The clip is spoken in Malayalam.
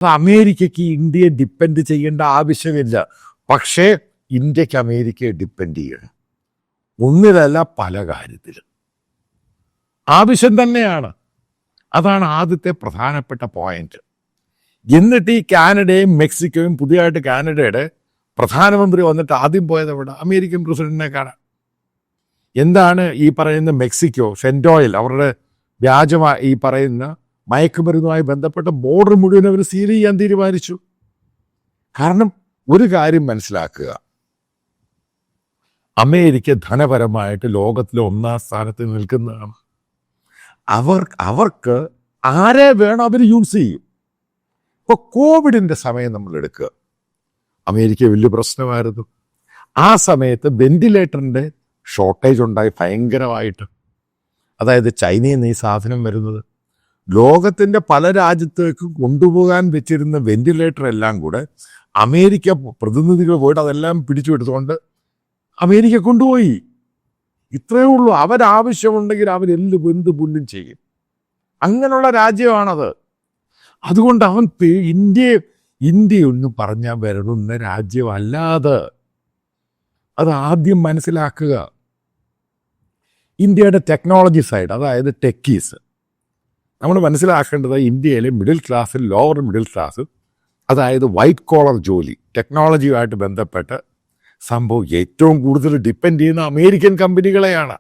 അമേരിക്കയ്ക്ക് ഇന്ത്യയെ ഡിപ്പെൻഡ് ചെയ്യേണ്ട ആവശ്യമില്ല. പക്ഷേ ഇന്ത്യക്ക് അമേരിക്കയെ ഡിപ്പെൻഡ് ചെയ്യണം. ഒന്നിലല്ല, പല കാര്യത്തിലും ആവശ്യം തന്നെയാണ്. അതാണ് ആദ്യത്തെ പ്രധാനപ്പെട്ട പോയിന്റ്. എന്നിട്ട് ഈ കാനഡയും മെക്സിക്കോയും, പുതിയതായിട്ട് കാനഡയുടെ പ്രധാനമന്ത്രി വന്നിട്ട് ആദ്യം പോയത് അവിടെ അമേരിക്കൻ പ്രസിഡന്റിനെ കാണാൻ. എന്താണ് ഈ പറയുന്ന മെക്സിക്കോ ഫെൻറ്റോയിൽ, അവരുടെ വ്യാജമായ ഈ പറയുന്ന മയക്കുമരുന്നുമായി ബന്ധപ്പെട്ട ബോർഡർ മുഴുവൻ അവർ സീൽ ചെയ്യാൻ തീരുമാനിച്ചു. കാരണം ഒരു കാര്യം മനസ്സിലാക്കുക, അമേരിക്ക ധനപരമായിട്ട് ലോകത്തിലെ 1-ാം സ്ഥാനത്ത് നിൽക്കുന്നതാണ്. അവർക്ക് ആരെ വേണം അവർ യൂസ് ചെയ്യും. ഇപ്പോൾ കോവിഡിൻ്റെ സമയം നമ്മൾ എടുക്കുക, അമേരിക്ക വലിയ പ്രശ്നമായിരുന്നു. ആ സമയത്ത് വെന്റിലേറ്ററിൻ്റെ ഷോർട്ടേജ് ഉണ്ടായി ഭയങ്കരമായിട്ട്. അതായത് ചൈനയിൽ നിന്ന് ഈ സാധനം വരുന്നത്. ലോകത്തിൻ്റെ പല രാജ്യത്തേക്ക് കൊണ്ടുപോകാൻ വെച്ചിരുന്ന വെന്റിലേറ്റർ എല്ലാം കൂടെ അമേരിക്ക പ്രതിനിധികൾ പോയിട്ട് അതെല്ലാം പിടിച്ചെടുത്തുകൊണ്ട് അമേരിക്ക കൊണ്ടുപോയി. ഇത്രയേ ഉള്ളൂ. അവരാവശ്യമുണ്ടെങ്കിൽ എന്ത് പുല്ലും ചെയ്യും. അങ്ങനെയുള്ള രാജ്യമാണത്. അതുകൊണ്ട് അവൻ ഇന്ത്യയൊന്ന് പറഞ്ഞാൽ വരുന്ന രാജ്യമല്ലാതെ, അത് ആദ്യം മനസ്സിലാക്കുക. ഇന്ത്യയുടെ ടെക്നോളജി സൈഡ്, അതായത് ടെക്കീസ്, നമ്മൾ മനസ്സിലാക്കേണ്ടത് ഇന്ത്യയിലെ മിഡിൽ ക്ലാസ്സിൽ, ലോവർ മിഡിൽ ക്ലാസ്, അതായത് വൈറ്റ് കോളർ ജോലി, ടെക്നോളജിയുമായിട്ട് ബന്ധപ്പെട്ട് സംഭവം ഏറ്റവും കൂടുതൽ ഡിപ്പെൻഡ് ചെയ്യുന്ന അമേരിക്കൻ കമ്പനികളെയാണ്.